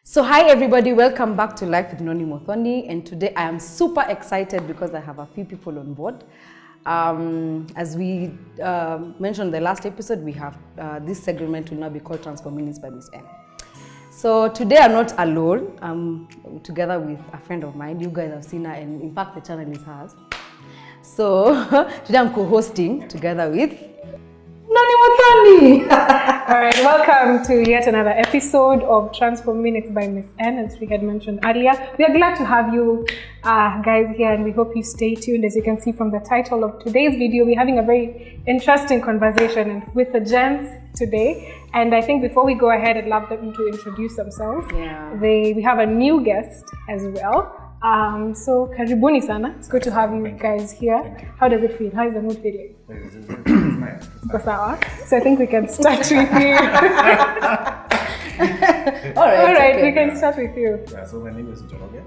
So hi everybody, welcome back to Life with Noni Mothoni, and today I am super excited because I have a few people on board. As we mentioned in the last episode, we have this segment will now be called Transform Minutes by Miss N. So today I'm not alone, I'm together with a friend of mine. You guys have seen her, and in fact the channel is hers. So today I'm co-hosting together with Noni Mothoni. All right, welcome to yet another episode of Transform Minutes by Miss N. As we had mentioned earlier, we are glad to have you guys here, and we hope you stay tuned. As you can see from the title of today's video, we're having a very interesting conversation with the gents today. And I think before we go ahead, I'd love them to introduce themselves. Yeah. We have a new guest as well. So karibuni sana. It's good to have you guys here. How does it feel? How is the mood feeling? It's nice. So I think we can start with you. All right, We can start with you. Yeah, so my name is Jonathan,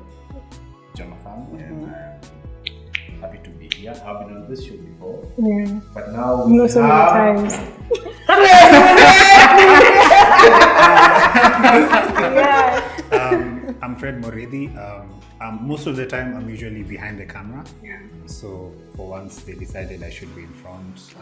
and I'm happy to be here. I've been on this show before, Yeah. but now No, so many times. Yes. I'm Fred Moridi. Most of the time, I'm usually behind the camera. Yeah. So for once, they decided I should be in front.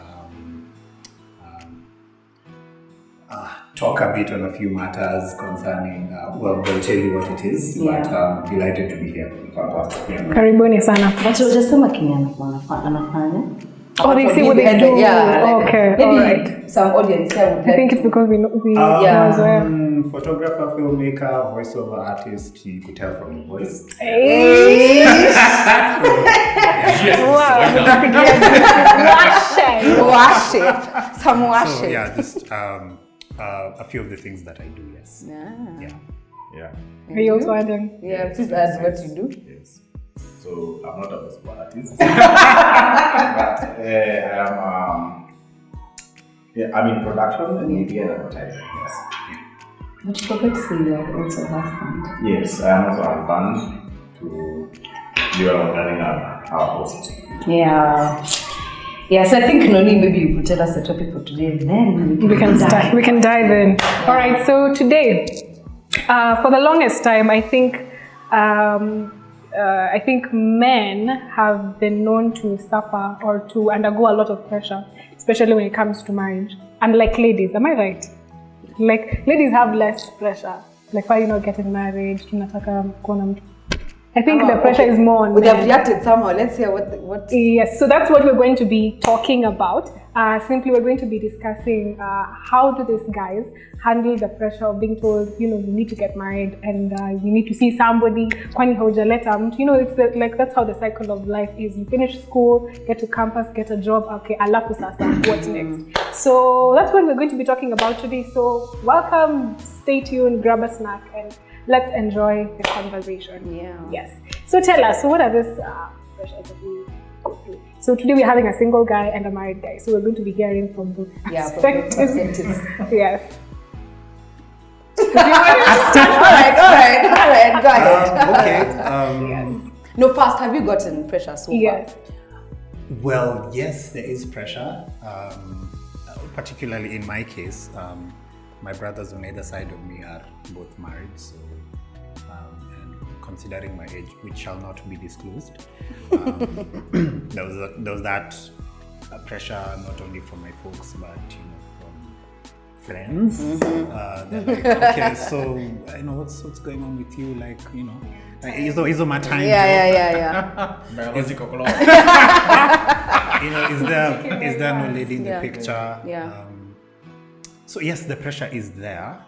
Talk a bit on a few matters concerning. Well, they'll tell you what it is. Yeah. But delighted to be here. Fantastic. Yeah. Karibuni sana. Hujasema Kenya anafanya. Oh, they see what they do. Yeah, like, Okay, maybe alright. some audience here would I think it's because we know as well. Photographer, filmmaker, voiceover artist. You could tell from your voice. Hey. Wash it. Some wash So it. yeah, just a few of the things that I do. Yes. Yeah. Yeah. Are you also adding? Yeah, please add what you do. Yes. So I'm not a gospel artist, but I'm in production and media and advertising. Yes. But you forgot to say you are also husband. Yes, I am also a band to do our host. Yeah. Yeah, so I think Noni, maybe you could tell us the topic for today, and then We can start. We can dive in. All right. So today, for the longest time, I think men have been known to suffer or to undergo a lot of pressure, especially when it comes to marriage. Unlike ladies, am I right? Like ladies have less pressure. Like why you not getting married? Tunataka kuona mtu. I think the pressure is more on we have men. reacted somehow. Let's hear what. Yes, so that's what we're going to be talking about. Simply, we're going to be discussing how do these guys handle the pressure of being told, you need to get married and you need to see somebody. Kwani haujaleta mtu. It's like that's how the cycle of life is. You finish school, get to campus, get a job. Okay, alafu sasa, what's next? So that's what we're going to be talking about today. So welcome, stay tuned, grab a snack, and let's enjoy the conversation. Yeah. Yes. So tell us, so what are these pressures that we go through? So today we're having a single guy and a married guy. So we're going to be hearing from both perspectives. Yes. All right, go ahead. Yes. No, first, have you gotten pressure so far? Yes. Well, yes, there is pressure, particularly in my case. My brothers on either side of me are both married, so and considering my age, which shall not be disclosed, there was that pressure not only from my folks, but from friends. They're like, okay, so what's going on with you? Like, is my time? Yeah. Biological clock. Is there no lady in the picture? Yeah. So yes, the pressure is there.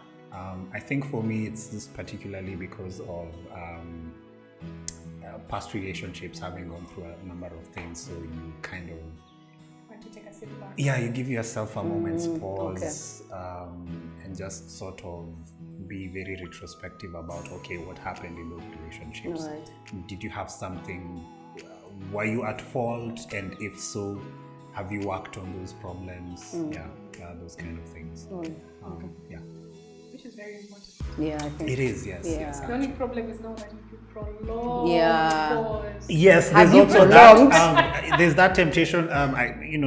I think for me, it's just particularly because of past relationships, having gone through a number of things. So you kind of Want to take a sip back? yeah, you give yourself a moment's pause and just sort of be very retrospective about what happened in those relationships. Right. Did you have something? Were you at fault? And if so, have you worked on those problems? Those kind of things. Yeah. Which is very important. Yeah, I think It is, yes. Yeah. Yes. The only problem is now that if you prolong pause. Yes, Have there's you also prolonged? that. There's that temptation.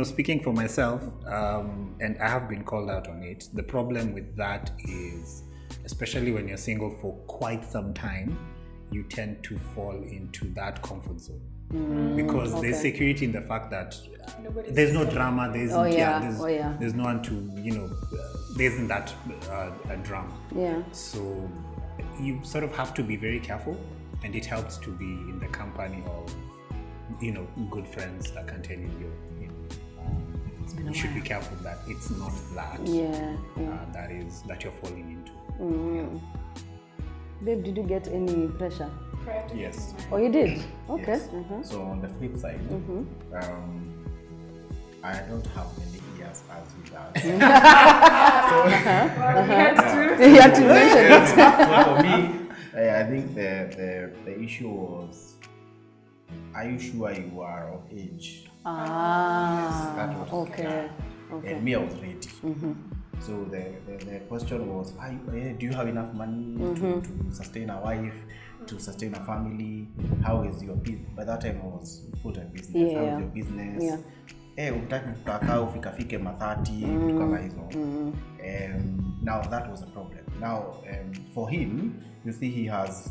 Speaking for myself, and I have been called out on it. The problem with that is especially when you're single for quite some time, you tend to fall into that comfort zone. Because there's security in the fact that there's no drama, there's no one to, there isn't that a drama. Yeah. So you sort of have to be very careful, and it helps to be in the company of, good friends that can tell you, you should be careful that it's not that that you're falling into. Babe, did you get any pressure? Yes. Oh, you did? Okay. Yes. So on the flip side, I don't have many years as he does. You had to mention it. So for me, I think the issue was, are you sure you are of age? Yes, that was okay. And me, I was ready. So the question was, do you have enough money to sustain a wife, to sustain a family? How is your business? By that time I was full-time business. How is your business? Ukitaka kukaa ufikafike mathati vitu kama hizo. Now that was a problem. Now for him, you see, he has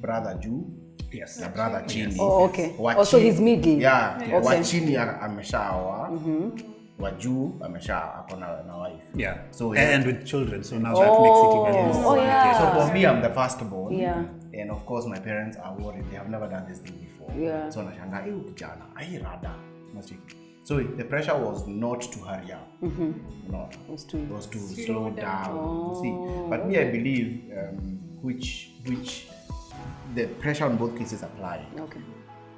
brother Ju. Yes. Na brother Chini. Oh, okay. Also his middle. Yeah. Okay. Wa Chini ameshaoa. Wa Juu ako na wife. Yeah. So and with children, so now that makes it even easier. So for me, I'm the firstborn. Yeah. And of course, my parents are worried. They have never done this thing before. Yeah. So nashanga, kijana, rada. So the pressure was not to hurry up. No. It was to slow down. You see. But me, I believe which the pressure on both cases apply. Okay.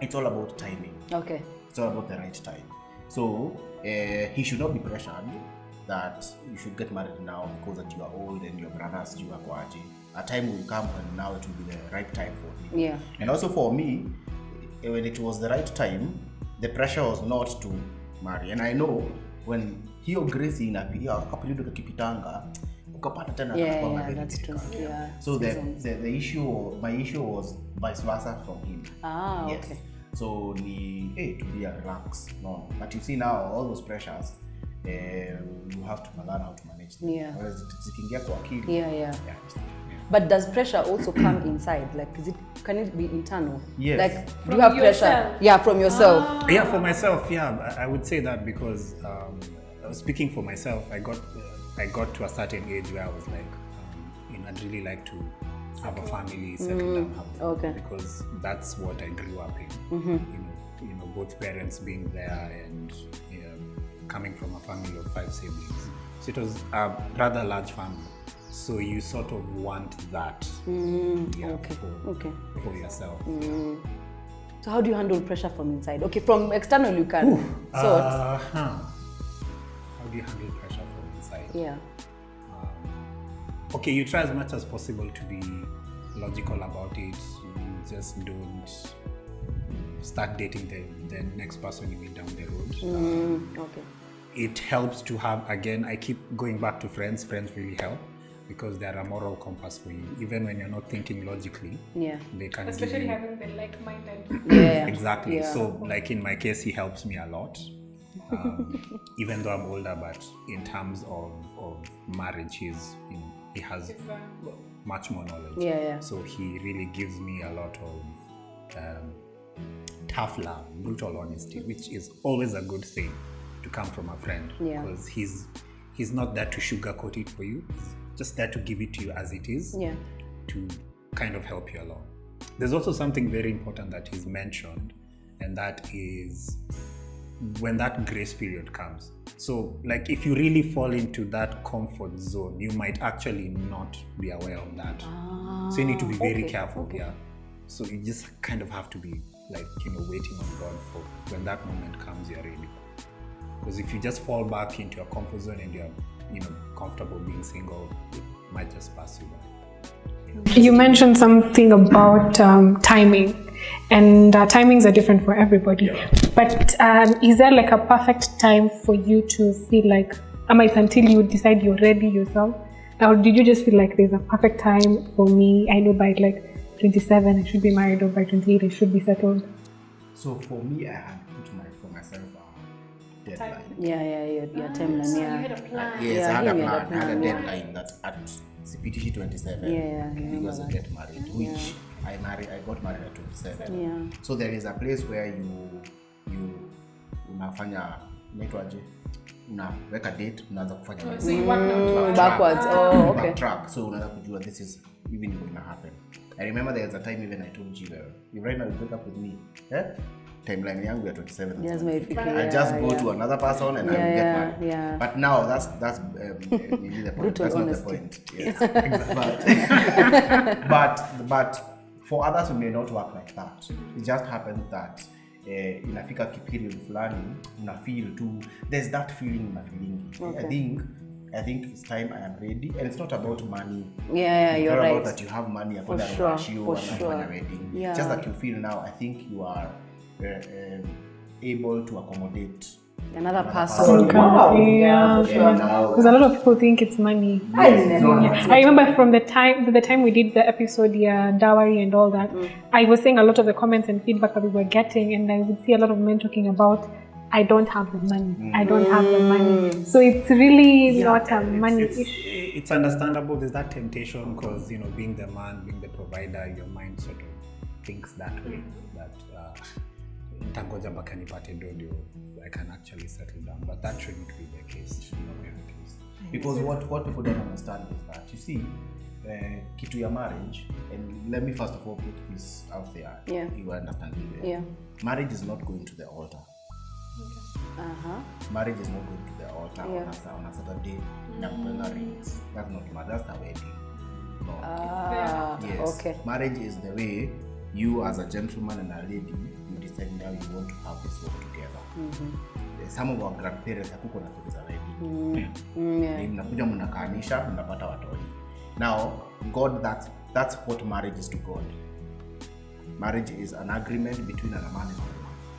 It's all about timing. Okay. It's all about the right time. So he should not be pressured that you should get married now because that you are old and your brothers you are kwaji. A time will come when now it will be the right time for him. Yeah. And also for me, when it was the right time, the pressure was not to marry. And I know when hiyo grace inapia kapilido kakipitanga ukapata tena that's true. Yeah. So the issue, my issue was vice versa from him. Yes. Okay. So to be relaxed, no. But you see now all those pressures, you have to learn how to manage them. Yeah. Whereas zikiingia kwa akili. Yeah. But does pressure also come inside? Like, can it be internal? Yes. Like, do you have pressure? Yeah, from yourself. Yeah, for myself, I would say that because speaking for myself, I got to a certain age where I was like, I'd really like to have a family, settle down, have a family, because that's what I grew up in. Both parents being there and coming from a family of 5 siblings. So it was a rather large family. So you sort of want that for yourself. So how do you handle pressure from inside? Okay, from external you can how do you handle pressure from inside? Yeah. Okay, you try as much as possible to be logical about it. You just don't start dating the next person you meet down the road. Okay. It helps to have, again, I keep going back to friends. Friends really help because they're a moral compass for you. Even when you're not thinking logically, they can especially having the like-minded. Exactly. So like in my case, he helps me a lot. Even though I'm older, but in terms of marriage, he has much more knowledge. So he really gives me a lot of tough love, brutal honesty, which is always a good thing to come from a friend, because he's not there to sugarcoat it for you. He's just there to give it to you as it is, to kind of help you along. There's also something very important that he's mentioned, and that is when that grace period comes. So like if you really fall into that comfort zone, you might actually not be aware of that. So you need to be very careful. So you just kind of have to be like, waiting on God for when that moment comes, you're ready. Because if you just fall back into your comfort zone and you're comfortable being single, it might just pass you by. You mentioned something about timing, and timings are different for everybody. But is there like a perfect time for you to feel like, it's until you decide you're ready yourself? Or did you just feel like there's a perfect time for me? I know by like 27 I should be married, or by 28 I should be settled. So for me, I had put for myself deadline. Your timeline. So you had a plan. Yes, I had a him, he plan. I had a yeah. deadline that at CPTC 27, you guys will get married, which I got married at 27. Yeah. So there is a place where you unafanya inaitwaje? Unaweka date, unaanza kufanya So you work now backwards. Oh, okay. backtrack. So unaanza kujua this is even going to happen. I remember there was a time even I told you, if right now you break up with me, timeline yangu ya 27. Yes, I just go to another person and I will get married. Yeah. But now that's really the point. That's not the point. Yes. but for others who may not work like that, it just happens that inafika period fulani una feel too, there's that feeling una feeling. Okay. I think it's time I am ready, and it's not about money. Yeah, you're right. It's not about that you have money For sure. Wedding. Yeah. Just that you feel now, I think you are able to accommodate another person. Wow. Yeah, for sure. Because a lot of people think it's money. I remember from the time we did the episode, dowry and all that, I was saying a lot of the comments and feedback that we were getting, and I would see a lot of men talking about, I don't have the money. I don't have the money. So it's really not a money issue. It's understandable. There's that temptation because, being the man, being the provider, your mind sort of thinks that way. That tangoja mpaka nipate ndio I can actually settle down. But that shouldn't be the case. Because what people don't understand is that, you see, kitu ya marriage, and let me first of all put this out there. Yeah. You understand me. Yeah. Marriage is not going to the altar. Marriage is not going to the altar on a Saturday. Rings. That's not marriage. That's the wedding. No. Yes. Okay. Marriage is the way you, as a gentleman and a lady, you decide now you want to have this work together. Some of our grandparents hakuko na kitu za wedding. Mnakuja mnakaanisha, mnapata watoto. Now, God, that's what marriage is to God. Marriage is an agreement between a man and a woman.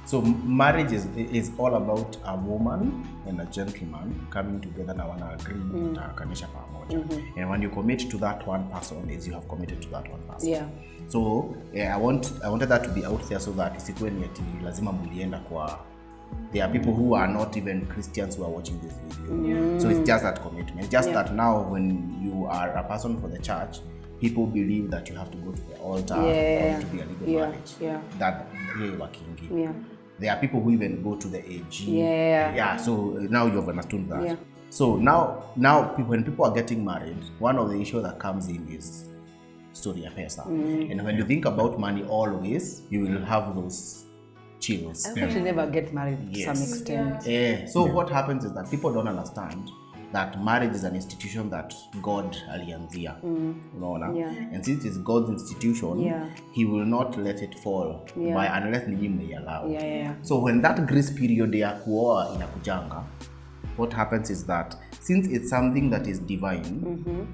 So marriage is all about a woman and a gentleman coming together na wana agree mtakanisha pamoja. And when you commit to that one person, is you have committed to that one person. Yeah. So I wanted that to be out there so that isikuwe ni ati lazima mulienda kwa. There are people who are not even Christians who are watching this video. So it's just that commitment. It's just that now when you are a person for the church, people believe that you have to go to the altar or to be a legal marriage. That there are people who even go to the AG. So now you have understood that. So now when people are getting married, one of the issues that comes in is story ya pesa. And when you think about money always, you will have those chills. I actually never get married to some extent. So what happens is that people don't understand that marriage is an institution that God alianzia. And since it's God's institution, He will not let it fall unless ninyi mmeallow. So when that grace period ya kuoa inakujanga, what happens is that since it's something that is divine,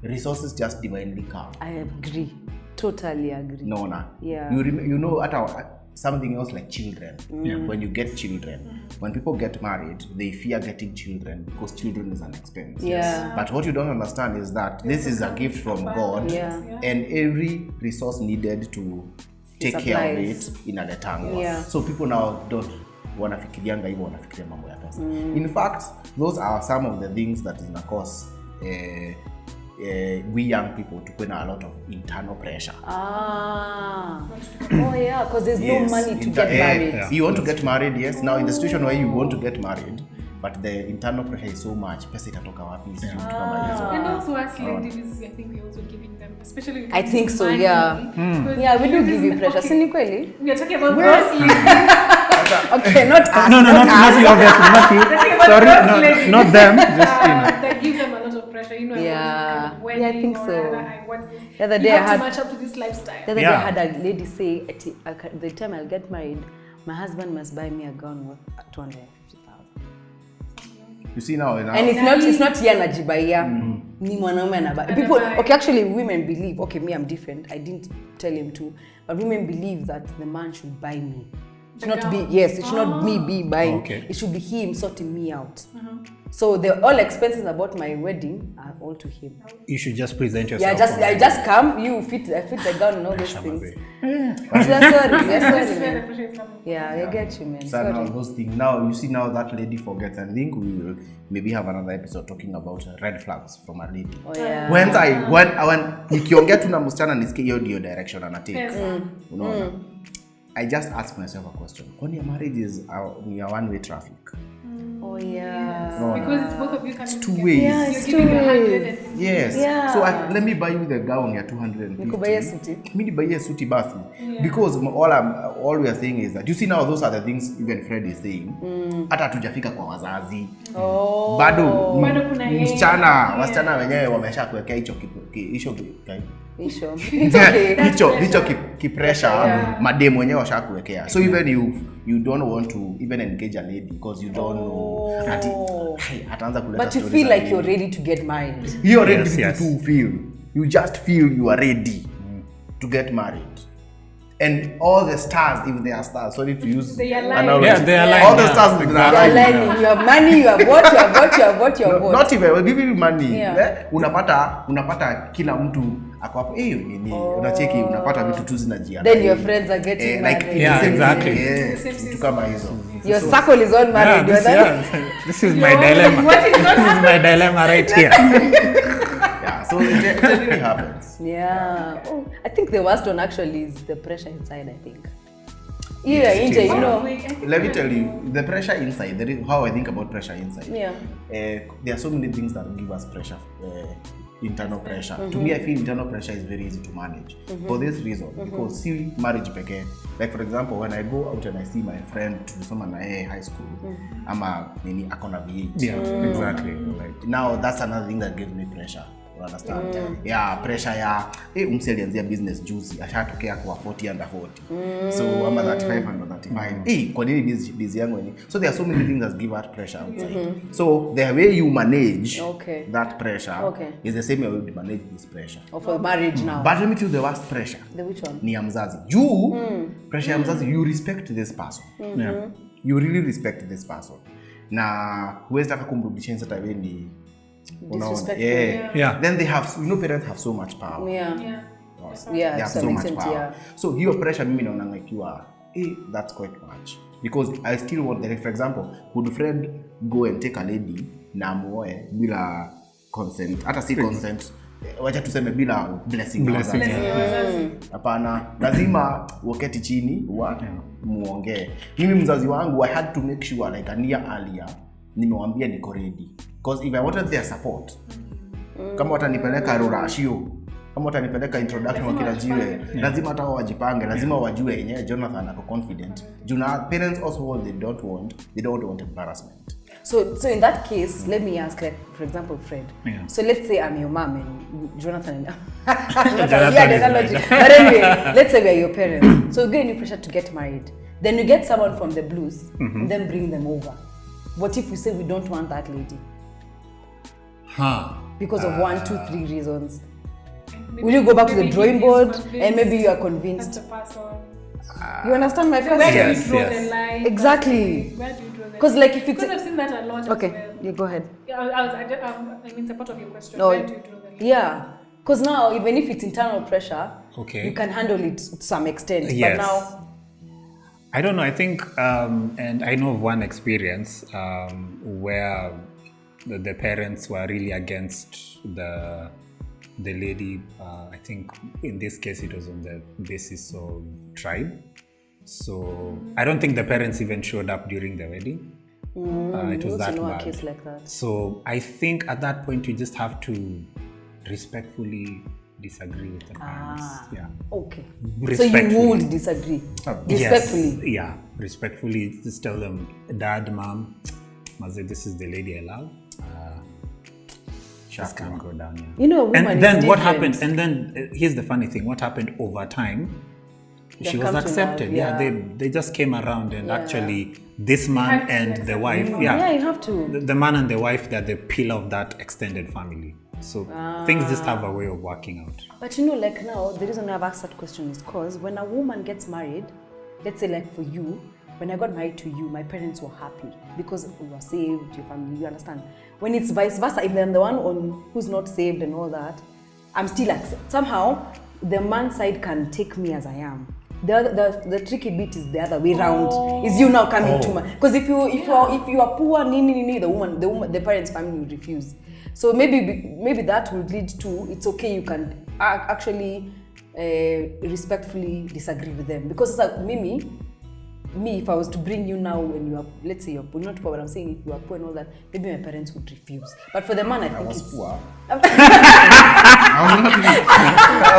resources just divinely come. I agree. Totally agree. You know something else like children. When you get children, when people get married, they fear getting children because children is an expense. But what you don't understand is that this is a gift from God, and every resource needed to take care of it inaletangwa. So people now don't wanafikirianga hivyo, wanafikiria mambo ya pesa. In fact, those are some of the things that is gonna cause we young people to put a lot of internal pressure. Because there's no money to get married. You want to get married, yes. Now in the situation where you want to get married, but the internal pressure is so much. Pesa itatoka wapi? And also as ladies, I think we're also giving them, especially I think so, we do give you pressure. Sini kweli? We are talking about girls ladies. Okay, not us. No, not you, obviously, not you. Sorry, not them. Just that give them a lot of pressure. I want this kind of I think so. I want this. The other day I had to match up to this lifestyle. The other day I had a lady say, the time I'll get married, my husband must buy me a gown worth 250,000. You see now, and it's not yeye anajibaia, ni mwanaume anabaya. People, okay, actually women believe, okay, me I'm different. I didn't tell him to, but women believe that the man should buy me. It should not be, yes, it should not me be buying. Okay. It should be him sorting me out. So all expenses about my wedding are all to him. You should just present yourself. Yeah, I just come, you fit the gown and all those things. Sorry. Yeah, I get you, man. So now Sorry. those things. Now you see, now that lady forgets. I think we will maybe have another episode talking about red flags from a lady. Oh yeah. When nikiongea tu na msichana nisikie hiyo ndio direction anatake. Unaona? I just ask myself a question. Kwani your marriage is a one-way traffic? Oh yeah. No, Because it's both of you coming two together. ways. Yeah, You're it's giving two 100 ways. and Yes. Yeah. So let me buy you the gown ya 250. Nikubaie suti. Mimi nibaie suti basi. Because all we are saying is that you see now those are the things even Fred is saying. Hata hatujafika kwa wazazi. Oh. Bado kuna yeye. wasichana wenyewe wamesha kuwekea hicho Isho. It's okay. hicho kipressure madem wenyewe washakuwekea. So even you don't want to even engage a lady because you don't know ati ataanza kuleta. But you feel like you're ready to get married. You're ready Yes. to feel. You just feel you are ready to get married. And all the stars, if they are stars, sorry to use They align. analogy. Yeah, they align, All the yeah. stars Exactly. are You're aligned. aligning. You have money, you have what, you have what, you have what, you have what. Not even we'll give you money. Yeah. Unapata kila mtu ako hapo nini unacheki unapata vitu tu zinajiana. Then your friends are getting married. Yeah, exactly. Vitu kama hizo. Your circle is all married. This is my dilemma. This is my dilemma right here. Yeah, so it really happens. Yeah. Oh, I think the worst one actually is the pressure inside, I think. Yeah, Inja, you know. Let me tell you, the pressure inside, how I think about pressure inside. Yeah. There are so many things that give us pressure, internal pressure. To me, I feel internal pressure is very easy to manage. For this reason, because see marriage peke. Like for example, when I go out and I see my friend to someone high school, I'm a akona V8. Yeah, exactly. Like, Now that's another thing that gives me pressure. You understand? Yeah, pressure ya umse alianzia business juzi ashatokea kwa 40 under 40. So I'm 35 under 35. Kwa nini busy yangu ni? So there are so many things that give us pressure outside. So the way you manage that pressure is the same way you manage this pressure. Of a marriage now. But let me tell you the worst pressure. The which one? Ni ya mzazi. You pressure ya mzazi, you respect this person. yeah. You really respect this person. Na huwezi taka kumrudishia hata wewe ni Disrespectful. Yeah. Then they have, parents have so much power. Yeah. They have to so some much extent, power. yeah. So your pressure, mimi naona ikiwa, that's quite much. Because I still want, like, for example, could friend go and take a lady na muoe bila consent, hata si consent, wacha tuseme bila blessing. Hapana, lazima waketi chini muongee. Mimi mzazi wangu, I had to make sure like a year earlier nimewambia niko ready. Because if I wanted their support, kama watanipeleka rurashio, kama watanipeleka introduction wa kila jiwe, lazima hata wajipange, lazima wajue yenyewe Jonathan ako confident. Juna parents also what they don't want embarrassment. So in that case, let me ask, like, for example, Fred. Yeah. So let's say I'm your mom and Jonathan. Jonathan is analogy. But anyway, let's say we are your parents. So you get any pressure to get married. Then you get someone from the blues and then bring them over. What if we say we don't want that lady? Because of 1, 2, 3 reasons. Will you go back to the drawing board and maybe you are convinced? You understand my question? Where do you draw the line? Exactly. Where do you draw the Because like if it's... Because I've seen that a lot. Okay, as well. you go ahead. Yeah, I mean, it's a part of your question. No, Where do you draw the line? yeah. Because now, even if it's internal pressure, Okay. you can handle it to some extent. Yes. But now... I don't know. I think, and I know of one experience where the parents were really against the lady. I think in this case it was on the basis of tribe. So I don't think the parents even showed up during the wedding. It was that know a bad. case like that. So I think at that point you just have to respectfully disagree with the parents. Yeah. Okay. So you Respectfully. would disagree? Yes, Respectfully? yeah, respectfully. Just tell them, Dad, Mom, Maze, this is the lady I love. Just can't go down here. You know, a woman And then is what different. happened? And then here's the funny thing: what happened over time? They've She was come to accepted. love, Yeah, yeah. they just came around, and actually, this man had to and accept the wife. it. Yeah, you have to. The man and the wife, they're the pillar of that extended family. So things just have a way of working out. But you know, like now, the reason I've asked that question is because when a woman gets married, let's say like for you, when I got married to you, my parents were happy because we were saved, your family, you understand? When it's vice versa, if I'm the one who's not saved and all that, I'm still somehow the man side can take me as I am. The tricky bit is the other way round. Is you now coming to my, because if you are poor, the parents' family will refuse. So maybe that will lead to, it's okay, you can actually respectfully disagree with them, because it's like me, if I was to bring you now when you are, let's say you're poor, not poor, but I'm saying if you are poor and all that, maybe my parents would refuse. But for the man, I think was it's poor. I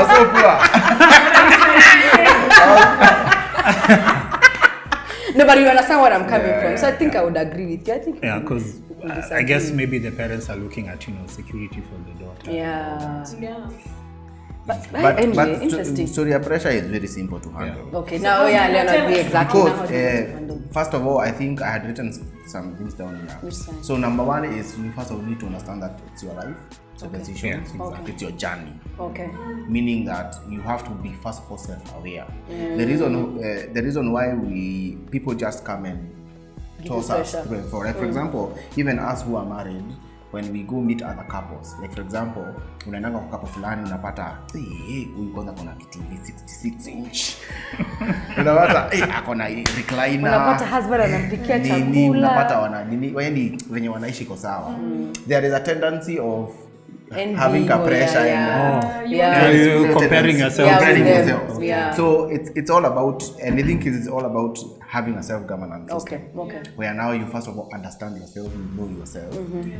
was so poor. No, but you understand what I'm coming from. So I think I would agree with you. I think because I guess maybe the parents are looking at security for the daughter. Yeah. But anyway, interesting. Story pressure is very simple to handle. Okay, now Leonard, be exactly now how to handle. First of all, I think I had written some things down here. Which side? So number one is you first of all need to understand that it's your life, it's your decisions, it's your journey. Okay. Meaning that you have to be first of all self-aware. The reason why people just come and toss us through and forth. Like for example, even us who are married, when we go meet other couples, like for example, unaendanga kwa couple fulani unapata huyu kwanza kuna TV 66 inch. Unapata akona recliner. Unapata husband anampikia chakula. Unapata yaani wenye wanaishi kwa sawa. There is a tendency of having a pressure and comparing yourself. Yeah. So it's all about, and I think it's all about having a self-governance system. Okay. Where now you first of all understand yourself, you know yourself,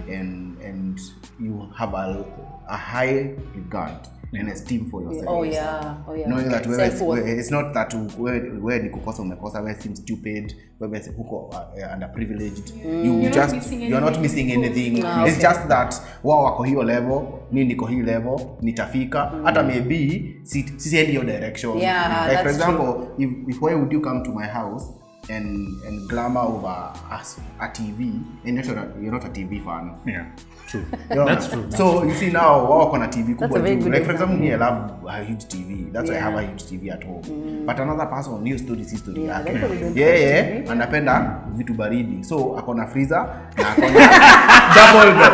and you have a high regard and esteem for yourself. Oh yeah. Knowing that it's not that where ni kukosa umekosa, where seem stupid, where huko underprivileged. You're not missing anything. It's just that wao wako hiyo level, mimi niko hii level, nitafika. Hata maybe si in your direction. Yeah, like for example, if why would you come to my house and glamour over a TV, and you're not a TV fan. Yeah, true. That's true. So you see now, wao wako na TV kubwa too. Like for example, me, I love a huge TV. That's why I have a huge TV at home. But another person, new story yake. Yeah, anapenda vitu baridi. So akona freezer na akona double door.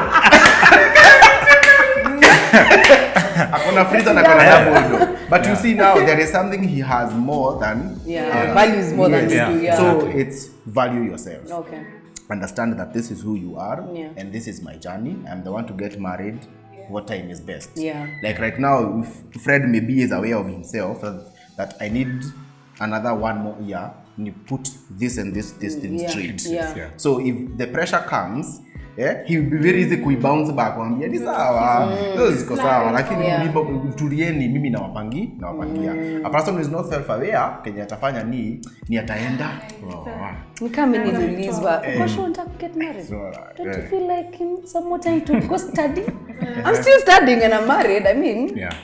Akona freezer na akona double door. But you see now, there is something he has more than values more than you. Yeah. So it's value yourself. Okay. Understand that this is who you are, and this is my journey. I'm the one to get married. What time is best? Yeah. Like right now, if Fred maybe is aware of himself that I need another 1 more year, you put this and this thing straight. Yeah. So if the pressure comes, he will be very easy to bounce back on me. Ni sawa. Ziko sawa. Lakini tulieni mimi nawapangia. A person who is not self-aware, kenye atafanya ni ataenda. Ni kama niliulizwa, "Kwa sure unataka get married? Don't you feel like some more time to go study?" I'm still studying and I'm married. I mean. Yeah.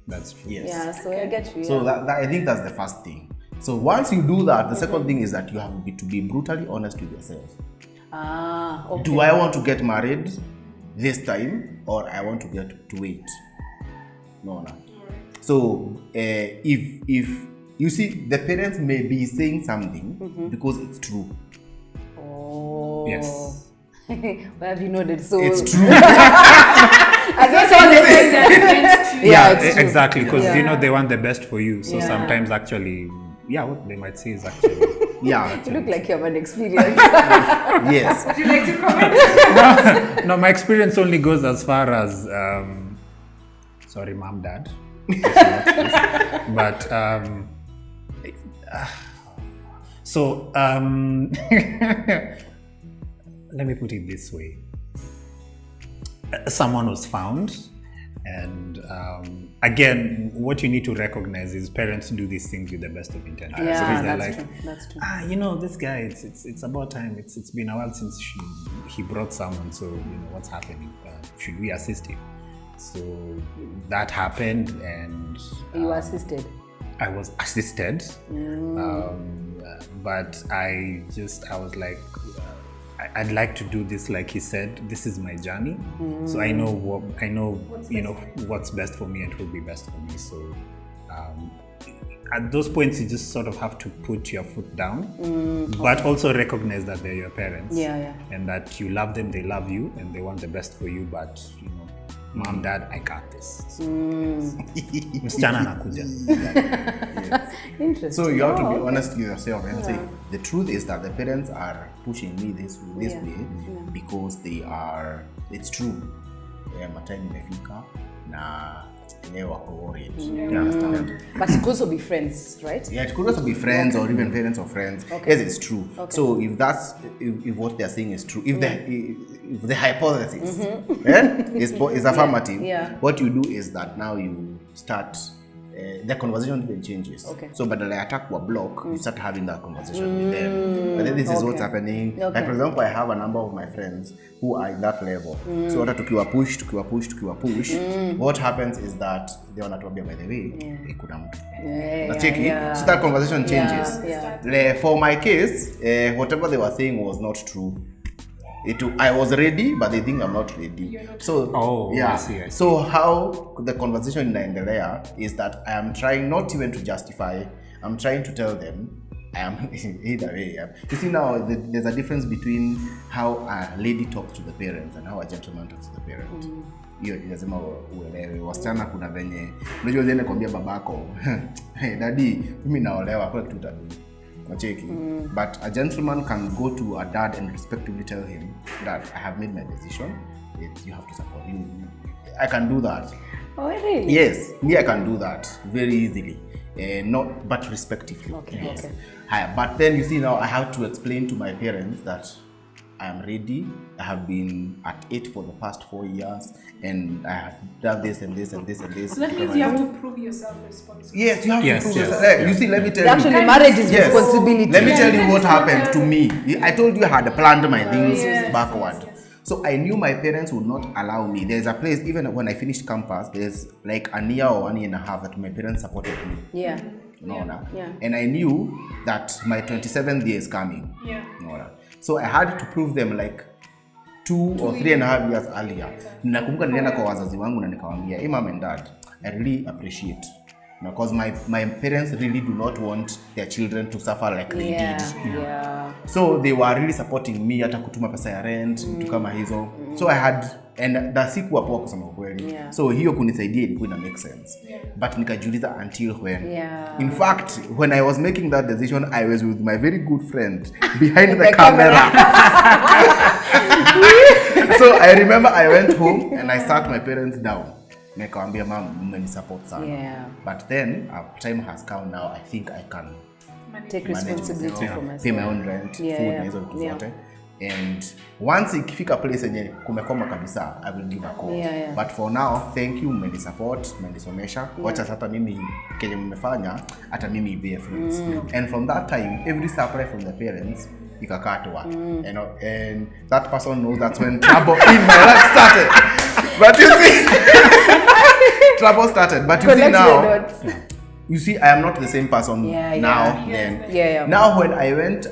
That's true. Yes. Yeah, so I get you. So that I think that's the first thing. So once you do that, the second thing is that you have to be brutally honest with yourself. Okay. Do I want to get married this time, or I want to wait? No. So if you see, the parents may be saying something because it's true. Oh. Yes. Where have you noted? So it's true. I guess all the things that it's true. Exactly, because they want the best for you. So sometimes actually, what they might say is actually. Yeah. You look like you have an experience. Yes. Would you like to comment? No, my experience only goes as far as sorry, mom, dad. But so let me put it this way. Someone was found, and again, what you need to recognize is parents do these things with the best of intentions. Yeah, so that's true. That's true. This guy, it's about time. It's been a while since he brought someone. So what's happening? Should we assist him? So that happened, and you assisted. I was assisted, but I was like, I'd like to do this, like he said. This is my journey, so I know what's best for me and what will be best for me. So At those points, you just sort of have to put your foot down, but also recognize that they're your parents, and that you love them, they love you, and they want the best for you. But you know, mom, dad, I got this. Msichana anakuja. Interesting. So you have to be honest with yourself and say the truth is that the parents are pushing me this way because they are. It's true. Matime imefika na wako worried. You understand? But it could also be friends, right? Yeah, it could also be friends or even parents of friends. Yes, it's true. So if that's if what they're saying is true, if the hypothesis is affirmative, what you do is that now you start the conversation even changes. So but the attack or block, you start having that conversation with them. But then this is what's happening. Like for example, I have a number of my friends who are in that level. So what tukiwa push, what happens is that they wanatuambia, by the way, kuna mtu. So that conversation changes. For my case, whatever they were saying was not true. I was ready, but they think I'm not ready. So I see. So how the conversation inaendelea is that I am trying not even to justify. I'm trying to tell them I am either way. You see now, there's a difference between how a lady talks to the parents and how a gentleman talks to the parent. Hiyo lazima uelewe. Wasichana kuna venye unajua zile kwambia babako, hey daddy, mimi naolewa kwa kitu utadui. But a gentleman can go to a dad and respectfully tell him that I have made my decision. You have to support me. I can do that. Oh, really? Yes, me I can do that very easily. But respectively. Okay. But then you see now I have to explain to my parents that I am ready. I have been at it for the past 4 years, and I have done this and this and this and this. So that means you have to prove yourself responsible. Yes, you have to prove yourself. You see, let me tell you. Actually, marriage is responsibility. Let me tell you what happened to me. I told you I had planned my things backward. So I knew my parents would not allow me. There's a place, even when I finished campus, there's like a year or 1.5 years that my parents supported me. And I knew that my 27th year is coming. So I had to prove them like 2 or 3.5 years earlier. Nakumbuka nilienda kwa wazazi wangu na nikawaambia, hey mom and dad, I really appreciate. Because my parents really do not want their children to suffer like they did. So they were really supporting me, hata kutuma pesa ya rent, vitu kama hizo. So I had, and the sikuwa poa kusema kweli. So hiyo kunisaidia ilikuwa ina make sense. But nikajiuliza until when. In fact, when I was making that decision, I was with my very good friend behind the camera. So I remember I went home and I sat my parents down. Nikawambia mom, mmeni support sana. But then time has come now. I think I can take responsibility for myself. Pay my own rent, food na hizo vitu zote. And once ikifika place yenye kumekoma kabisa, I will give a call. But for now, thank you, mmeni support, mmenisomesha. Wacha hata mimi kenye mmefanya, hata mimi be friends. And from that time, every supply from the parents ikakatwa. And that person knows that's when trouble in my life started. But you see, trouble started. But you see now, you see, I am not the same person now. Now when I went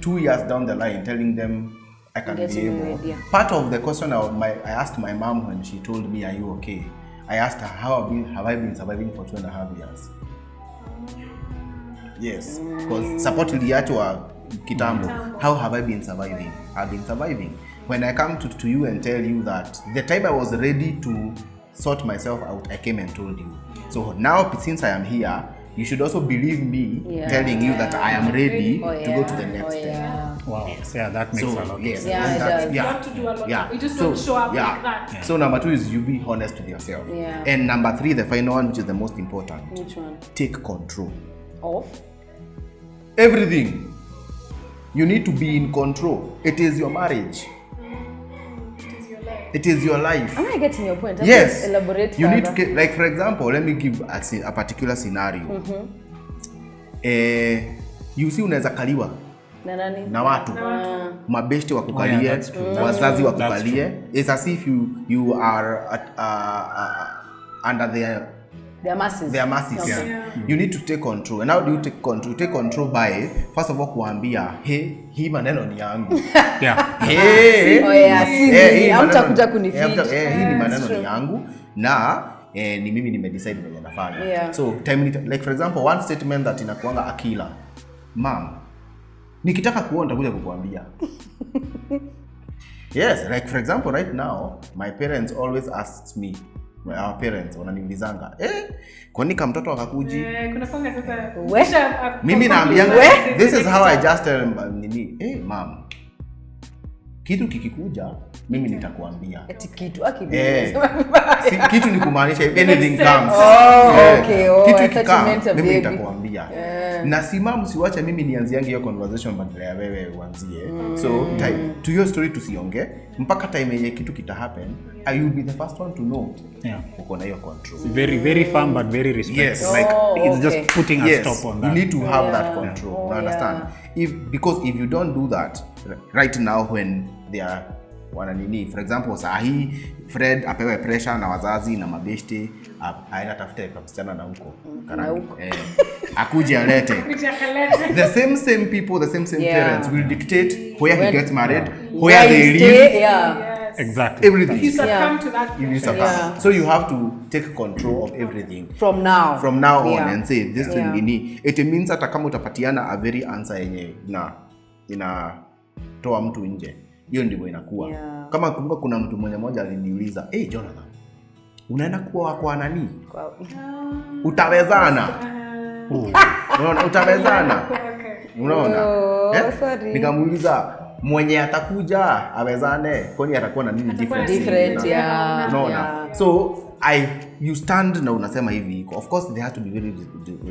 2 years down the line, telling them I can be able. Part of the question I asked my mom when she told me, "Are you okay?" I asked her, "How have I been surviving for 2.5 years?" Yes, because support iliachwa kitambo. How have I been surviving? I've been surviving. When I come to you and tell you that the time I was ready to sort myself out, I came and told you. So now, since I am here, you should also believe me telling you that I am ready to go to the next step. Wow. That makes a lot of sense. You have to do a lot. You just don't show up like that. So number 2 is you be honest with yourself. And number 3, the final one, which is the most important. Which one? Take control of everything. You need to be in control. It is your marriage. It is your life. Am I getting your point? Yes. Elaborate you further. Need to, like for example, let me give a particular scenario. You see unaweza kaliwa na watu. Mabeshte wakukalie, wazazi wakukalie. It's as if you are under their masses. You need to take control. And how do you take control? You take control by, first of all, kuambia, hey, hii maneno ni yangu. Hii ni maneno ni yangu. Na ni mimi nimedecide venye nafanya. Yeah. So time like for example one statement that inakuanga akila, mom, nikitaka kuona nitakuja kukuambia. Yes, like for example right now my parents always asks me, our parents wananiulizanga, kwani kama mtoto akakuji? Kuna kwanga sasa. Mimi naambianga, this is how I just tell nini, mom, kitu kikikuja mimi nitakuambia. Eti kitu Kitu ni kumaanisha if anything comes. Kitu kikikama mimi nitakuambia. Na simam siwacha mimi nianziange hiyo conversation badala ya wewe uanzie. So to your story tusionge mpaka time yenye kitu kita happen, I will be the first one to know. Uko na hiyo control. Very very firm but very respectful. Yes. Like it's just putting a stop on that. You need to have that control. You understand? Because if you don't do that right now when they are wananini, for example sahi Fred apewe pressure na wazazi na mabeshte, aenda tafute msichana na huko akuje alete the same people, the same parents will dictate where he gets married, where they live. Exactly. Everything. If you succumb to that pressure. So you have to take control of everything from now on and say this will be it means hata kama utapatiana a very answer yenye ina toa mtu nje, hiyo ndivyo inakuwa. Kama kumbuka kuna mtu mmoja aliniuliza, Jonathan, unaenda kuwa kwa nani? Utawezana? Unaona, utawezana? Unaona? Nikamuuliza, mwenye atakuja awezane, kwani atakuwa na nini different? Unaona? So you stand na unasema hivi. Of course they have to be very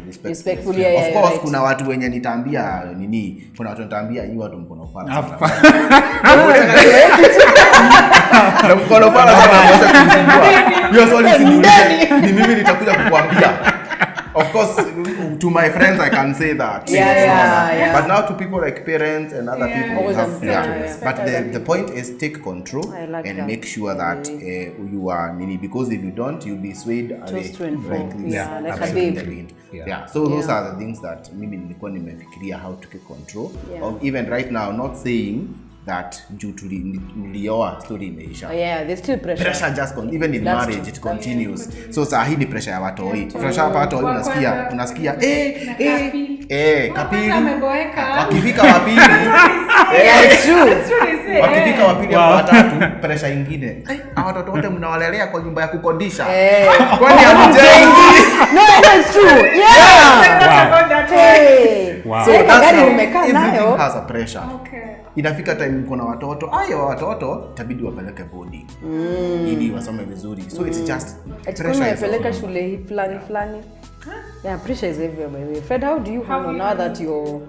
respectful. Of course kuna watu wenye nitaambia nini, kuna watu nitaambia hii watu mkono fala. Na mkono fala sana. Hiyo swali ni mimi nitakuja kukuambia. Of course, to my friends I can say that. But now to people like parents and other people, but the point is take control and make sure that you are nini, because if you don't, you'll be swayed away like a babe. So those are the things that mimi nilikuwa nimefikiria how to take control of. Even right now, not saying that due to nilioa story imeisha. There's still pressure just even in marriage it continues. So saa hii ni pressure ya watoi. Pressure hapa watoi unasikia kapili wakifika wapili. It's true. Wakifika wapili au watatu pressure nyingine. Watoto wote mnawalelea kwa nyumba ya kukodisha. Kwani hamjengi? No, that's true. So everything has a pressure. Inafika time mko na watoto, watoto itabidi wapeleke bodi ili wasome vizuri. So it's just pressure. Yapeleka shule fulani. Pressure is everywhere by the way. Fred, how do you handle now that you're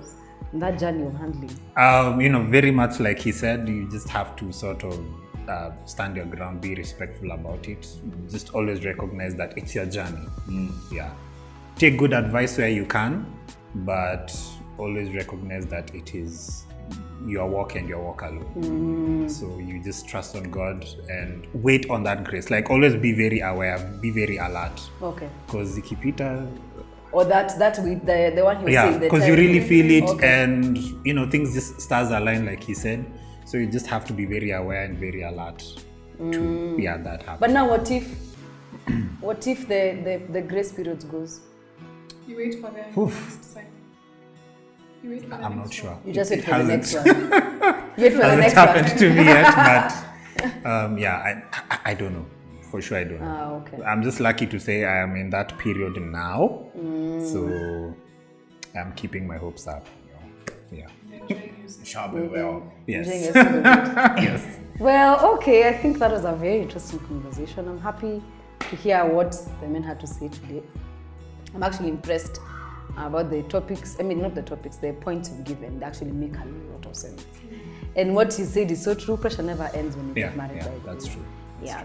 in that journey of handling? Very much like he said, you just have to sort of stand your ground, be respectful about it. Just always recognize that it's your journey. Take good advice where you can, but always recognize that it is your walk and your walk alone. So you just trust on God and wait on that grace. Like always be very aware, be very alert. Okay. Because Ikipita, or that with the one he was saying. Because you really feel it, and things just stars align like he said. So you just have to be very aware and very alert to that happen. But now what if the grace period goes? You wait for the next cycle. I'm not sure. You just wait for the next one. You wait for the next one. It hasn't happened to me yet, but I don't know. For sure I don't know. Okay. I'm just lucky to say I am in that period now. So I'm keeping my hopes up. Well. Yes. Yes. Well, okay. I think that was a very interesting conversation. I'm happy to hear what the men had to say today. I'm actually impressed about the topics. I mean, not the topics, the points you've given. They actually make a lot of sense. And what you said is so true. Pressure never ends when you get married. Yeah, that's true.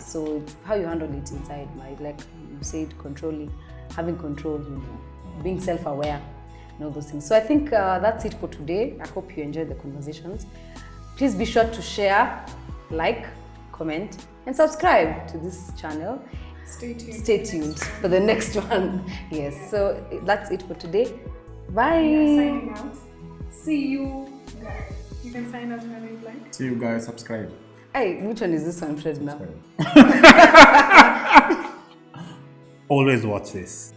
So how you handle it inside, like you said, having control, being self-aware, and all those things. So I think that's it for today. I hope you enjoyed the conversations. Please be sure to share, like, comment, and subscribe to this channel. Stay tuned for the next one. Yes, so that's it for today. Bye. Signing out. See you guys. You can sign out whenever you like. See you guys. Subscribe. Hey, which one is this one, Fred, now? always watch this.